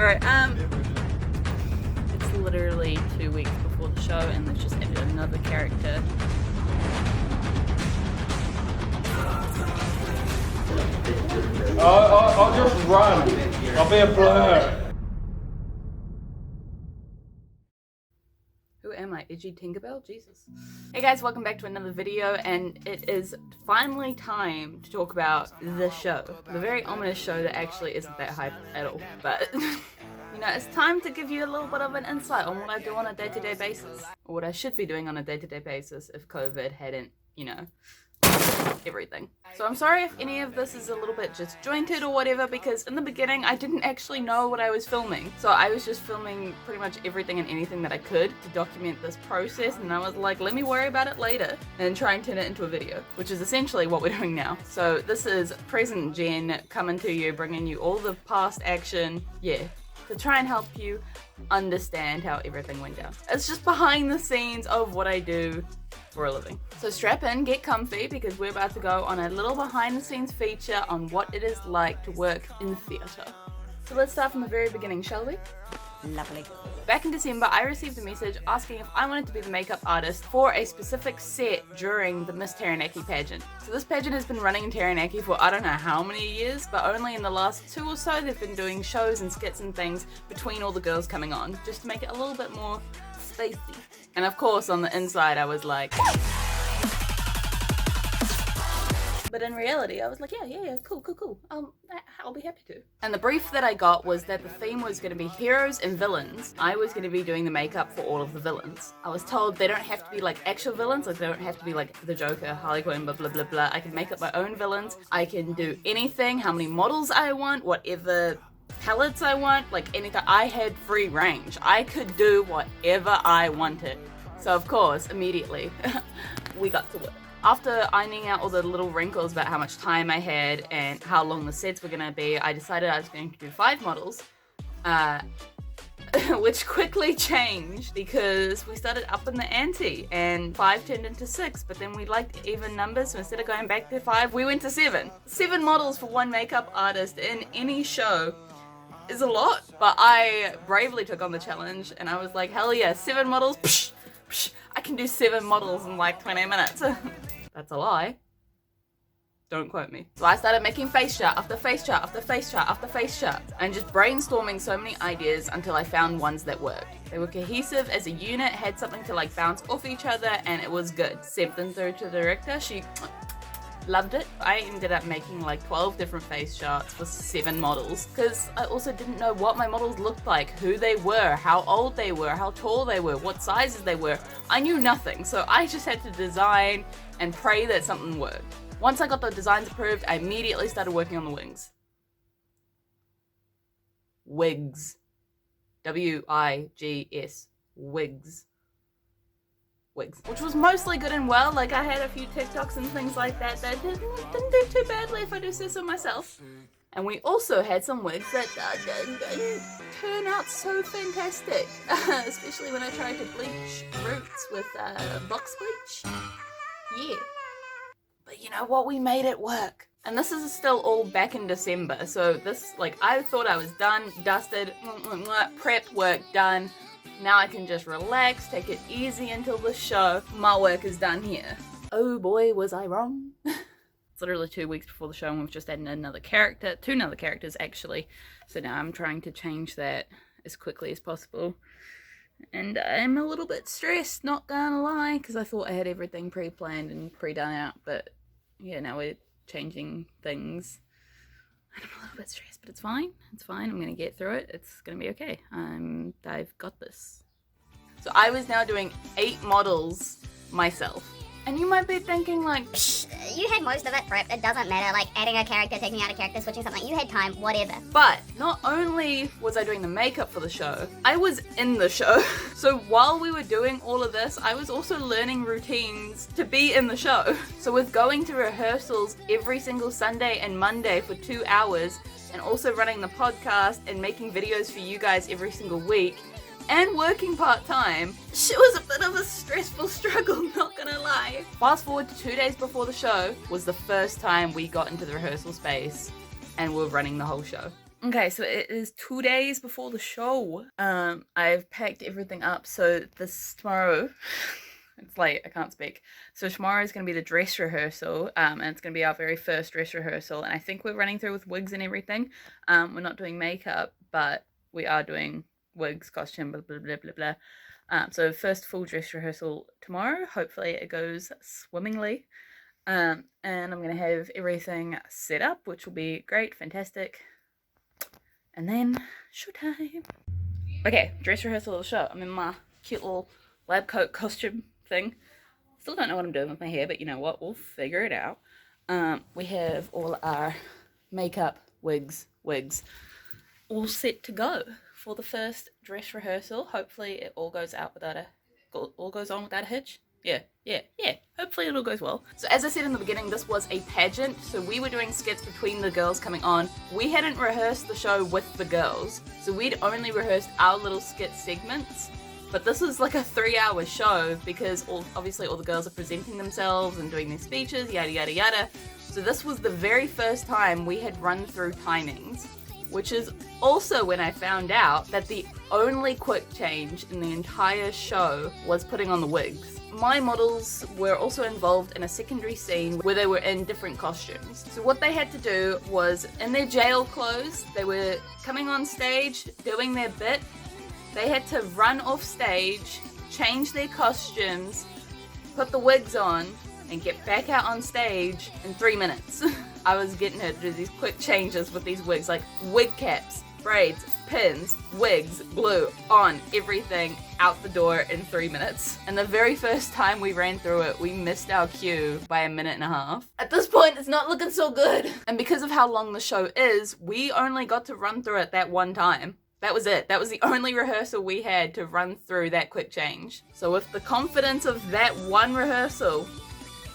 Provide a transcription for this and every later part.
Alright, it's literally 2 weeks before the show and they've just added another character. I'll just run. I'll be a blur. Who am I? Edgy Tinkerbell? Jesus. Hey guys, welcome back to another video, and it is finally time to talk about the show. The very ominous show that actually isn't that hype at all, but you know, it's time to give you a little bit of an insight on what I do on a day-to-day basis. Or what I should be doing on a day-to-day basis if COVID hadn't, you know, everything. So I'm sorry if any of this is a little bit disjointed or whatever, because in the beginning I didn't actually know what I was filming. So I was just filming pretty much everything and anything that I could to document this process, and I was like, let me worry about it later and try and turn it into a video, which is essentially what we're doing now. So this is present Jen coming to you, bringing you all the past action, to try and help you understand how everything went down. It's just behind the scenes of what I do for a living. So strap in, get comfy, because we're about to go on a little behind the scenes feature on what it is like to work in theatre. So let's start from the very beginning, shall we? Lovely. Back in December, I received a message asking if I wanted to be the makeup artist for a specific set during the Miss Taranaki pageant. So this pageant has been running in Taranaki for I don't know how many years, but only in the last 2 or so they've been doing shows and skits and things between all the girls coming on, just to make it a little bit more spacey. And of course, on the inside, I was like... But in reality, I was like, yeah, cool. I'll be happy to. And the brief that I got was that the theme was going to be heroes and villains. I was going to be doing the makeup for all of the villains. I was told they don't have to be like actual villains, like they don't have to be like the Joker, Harley Quinn, blah, blah, blah, blah. I can make up my own villains. I can do anything, how many models I want, whatever palettes I want, like anything. I had free range. I could do whatever I wanted. So of course, immediately, we got to work. After ironing out all the little wrinkles about how much time I had and how long the sets were going to be, I decided I was going to do 5 models, which quickly changed because we started upping the ante and 5 turned into 6, but then we liked even numbers, so instead of going back to 5, we went to 7. 7 models for one makeup artist in any show is a lot, but I bravely took on the challenge and I was like, hell yeah, 7 models, psh, psh, I can do 7 models in like 20 minutes. That's a lie. Don't quote me. So I started making face chart after face chart after face chart after face chart and just brainstorming so many ideas until I found ones that worked. They were cohesive as a unit, had something to like bounce off each other, and it was good. Sent them through to the director. She loved it. I ended up making like 12 different face charts for 7 models because I also didn't know what my models looked like, who they were, how old they were, how tall they were, what sizes they were. I knew nothing, so I just had to design and pray that something worked. Once I got the designs approved, I immediately started working on the wings. Wigs. W-I-G-S. Wigs. Which was mostly good and well. Like, I had a few TikToks and things like that didn't do too badly, if I do say so myself. And we also had some wigs that didn't turn out so fantastic, especially when I tried to bleach roots with box bleach. Yeah. But you know what? We made it work. And this is still all back in December, so this, like, I thought I was done, dusted, prepped, work done. Now I can just relax, take it easy until the show. My work is done here. Oh boy, was I wrong. It's literally 2 weeks before the show and we've just added another character, 2 other characters actually. So now I'm trying to change that as quickly as possible. And I'm a little bit stressed, not gonna lie, because I thought I had everything pre-planned and pre-done out. But yeah, now we're changing things. And I'm a little bit stressed, but it's fine. It's fine. I'm going to get through it. It's going to be okay. I've got this. So I was now doing 8 models myself. And you might be thinking like, psh, you had most of it prepped. It doesn't matter, like adding a character, taking out a character, switching something. You had time, whatever. But not only was I doing the makeup for the show, I was in the show. So while we were doing all of this, I was also learning routines to be in the show. So with going to rehearsals every single Sunday and Monday for 2 hours, and also running the podcast and making videos for you guys every single week, and working part-time, it was a bit of a stressful struggle, not gonna lie. Fast forward to 2 days before the show was the first time we got into the rehearsal space and were running the whole show. Okay, so it is 2 days before the show. I've packed everything up, so tomorrow, it's late, I can't speak. So tomorrow is going to be the dress rehearsal, and it's going to be our very first dress rehearsal, and I think we're running through with wigs and everything. We're not doing makeup, but we are doing wigs, costume, blah, blah, blah, blah, blah. So first full dress rehearsal tomorrow. Hopefully it goes swimmingly. And I'm going to have everything set up, which will be great, fantastic. And then showtime. Okay, dress rehearsal of the show. I'm in my cute little lab coat costume thing. Still don't know what I'm doing with my hair, but you know what? We'll figure it out. We have all our makeup, wigs, all set to go for the first dress rehearsal. Hopefully it all goes on without a hitch. Yeah. Hopefully it all goes well. So as I said in the beginning, this was a pageant. So we were doing skits between the girls coming on. We hadn't rehearsed the show with the girls. So we'd only rehearsed our little skit segments. But this was like a 3-hour show because obviously all the girls are presenting themselves and doing their speeches, yada, yada, yada. So this was the very first time we had run through timings, which is also when I found out that the only quick change in the entire show was putting on the wigs. My models were also involved in a secondary scene where they were in different costumes. So what they had to do was, in their jail clothes, they were coming on stage, doing their bit. They had to run off stage, change their costumes, put the wigs on, and get back out on stage in 3 minutes. I was getting her to do these quick changes with these wigs, like wig caps, braids, pins, wigs, glue, on, everything out the door in 3 minutes. And the very first time we ran through it, we missed our cue by 1.5 minutes. At this point, it's not looking so good. And because of how long the show is, we only got to run through it that one time. That was it. That was the only rehearsal we had to run through that quick change. So with the confidence of that one rehearsal,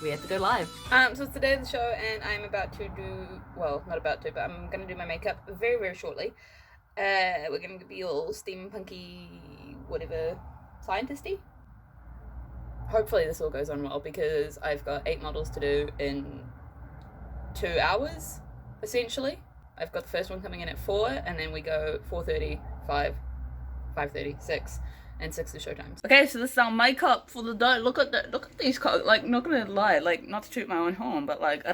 we had to go live. So it's the day of the show and I'm about to do, well, not about to, but I'm going to do my makeup very, very shortly. We're going to be all steampunky, whatever, scientisty. Hopefully this all goes on well because I've got 8 models to do in 2 hours, essentially. I've got the first one coming in at 4, and then we go 4:30, 5, 5:30, 6, and 6 is showtimes. Okay, so this is our makeup for the day. Look at these, like, not gonna lie, like, not to toot my own horn, but like,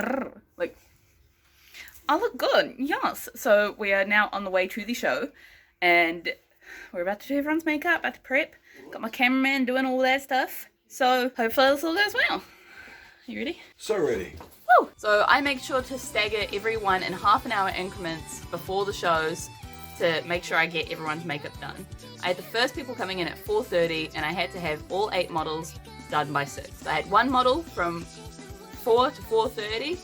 I look good, yes. So we are now on the way to the show, and we're about to do everyone's makeup, about to prep. Got my cameraman doing all that stuff. So hopefully this all goes well. You ready? So ready. Woo! So I make sure to stagger everyone in half-an-hour increments before the shows to make sure I get everyone's makeup done. I had the first people coming in at 4:30 and I had to have all 8 models done by 6. So I had 1 model from 4 to 4:30,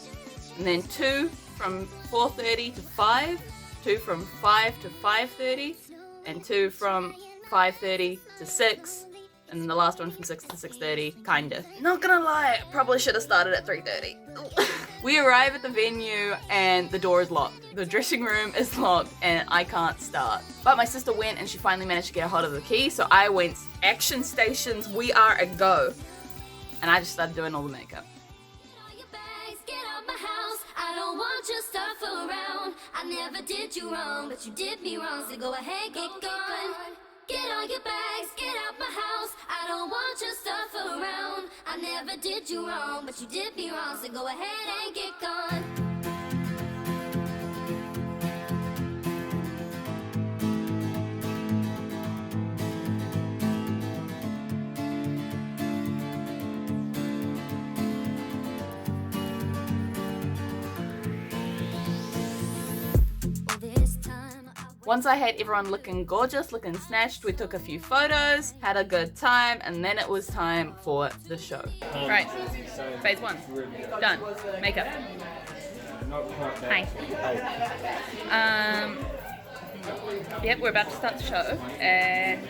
and then 2 from 4:30 to 5, 2 from 5 to 5:30, and 2 from 5:30 to 6, and then the last one from 6 to 6:30, kinda. Not gonna lie, probably should have started at 3:30. We arrive at the venue and the door is locked. The dressing room is locked and I can't start. But my sister went and she finally managed to get a hold of the key, so I went, action stations, we are a go. And I just started doing all the makeup. I don't want your stuff around. I never did you wrong, but you did me wrong, so go ahead, get gone. Get all your bags, get out my house. I don't want your stuff around. I never did you wrong, but you did me wrong, so go ahead and get gone. Once I had everyone looking gorgeous, looking snatched, we took a few photos, had a good time, and then it was time for the show. Right, phase 1, done, makeup. Hi. Yep, we're about to start the show, and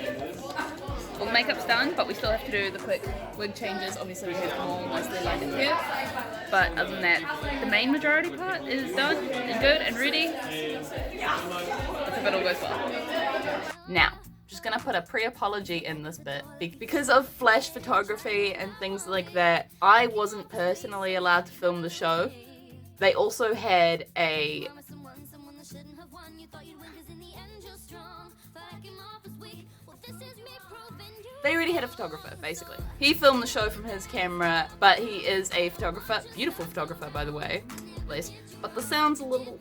all the makeup's done, but we still have to do the quick wig changes. Obviously we have them all mostly lined up here, but other than that, the main majority part is done, is good and ready. Let's hope it all goes well. Now, just gonna put a pre-apology in this bit. Because of flash photography and things like that, I wasn't personally allowed to film the show. They also had a They already had a photographer, basically. He filmed the show from his camera, but he is a photographer, beautiful photographer, by the way, bless. But the sound's a little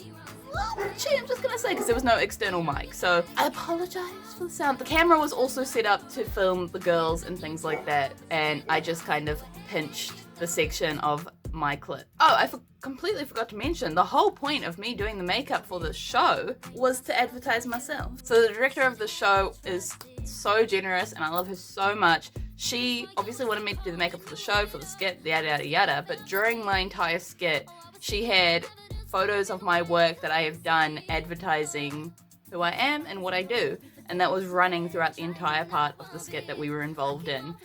patchy, I'm just gonna say, because there was no external mic, so I apologize for the sound. The camera was also set up to film the girls and things like that, and I just kind of pinched the section of my clip. Oh, I completely forgot to mention, the whole point of me doing the makeup for the show was to advertise myself. So the director of the show is so generous and I love her so much. She obviously wanted me to do the makeup for the show, for the skit, yada yada yada, but during my entire skit, she had photos of my work that I have done advertising who I am and what I do. And that was running throughout the entire part of the skit that we were involved in.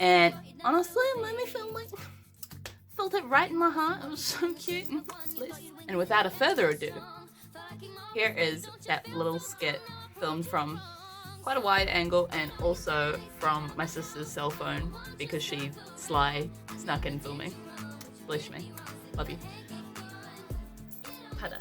And honestly, it made me feel like, felt it right in my heart. It was so cute. And without a further ado, here is that little skit filmed from quite a wide angle and also from my sister's cell phone because she snuck in filming. Bless me. Love you. Pada.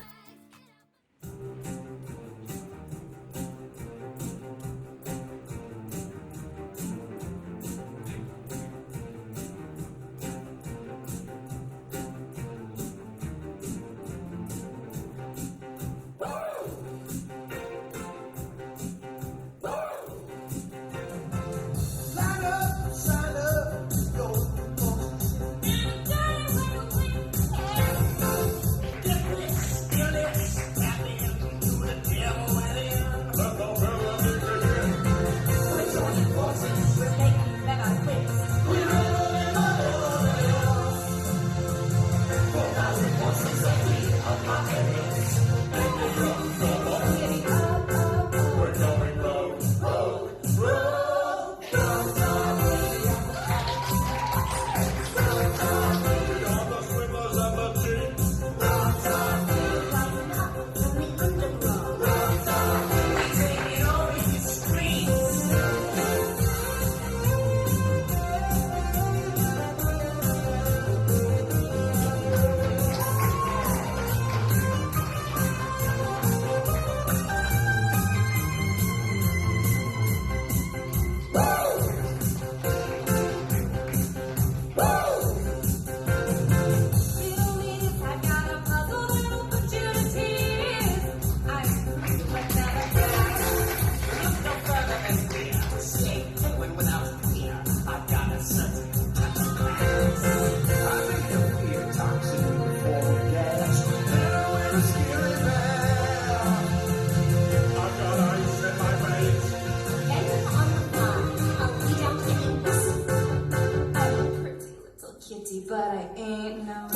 But I ain't no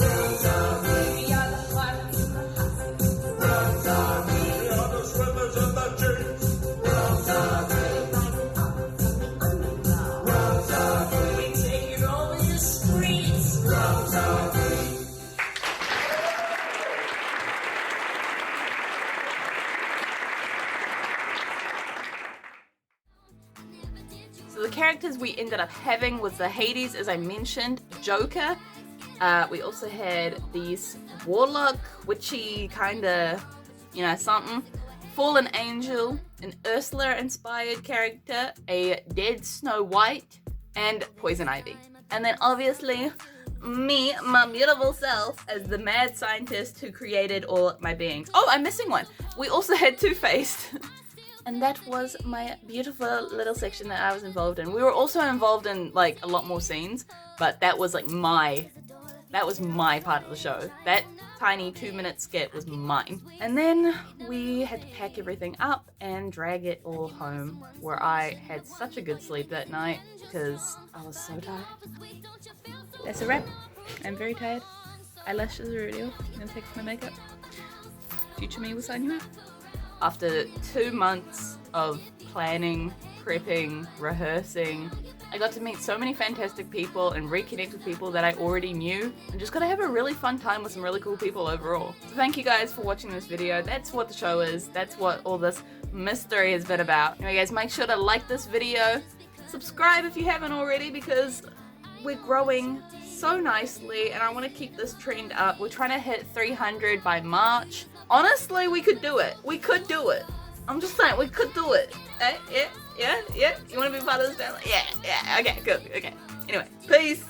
So the characters we ended up having was the Hades, as I mentioned, Joker. We also had these warlock, witchy kinda, something. Fallen Angel, an Ursula-inspired character, a dead Snow White, and Poison Ivy. And then obviously, me, my beautiful self, as the mad scientist who created all my beings. Oh, I'm missing one. We also had Two-Faced. And that was my beautiful little section that I was involved in. We were also involved in like a lot more scenes, but that was like my part of the show. That tiny 2-minute skit was mine. And then we had to pack everything up and drag it all home, where I had such a good sleep that night because I was so tired. That's a wrap. I'm very tired. Eyelashes are already off. I'm gonna take off my makeup. Future me will sign you out. After 2 months of planning, prepping, rehearsing, I got to meet so many fantastic people and reconnect with people that I already knew and just got to have a really fun time with some really cool people overall. So thank you guys for watching this video. That's what the show is. That's what all this mystery has been about. Anyway guys, make sure to like this video, subscribe if you haven't already because we're growing so nicely and I want to keep this trend up. We're trying to hit 300 by March. Honestly, we could do it. We could do it. I'm just saying, we could do it. Yeah? You wanna be part of this family? Yeah, okay, good, okay. Anyway, peace.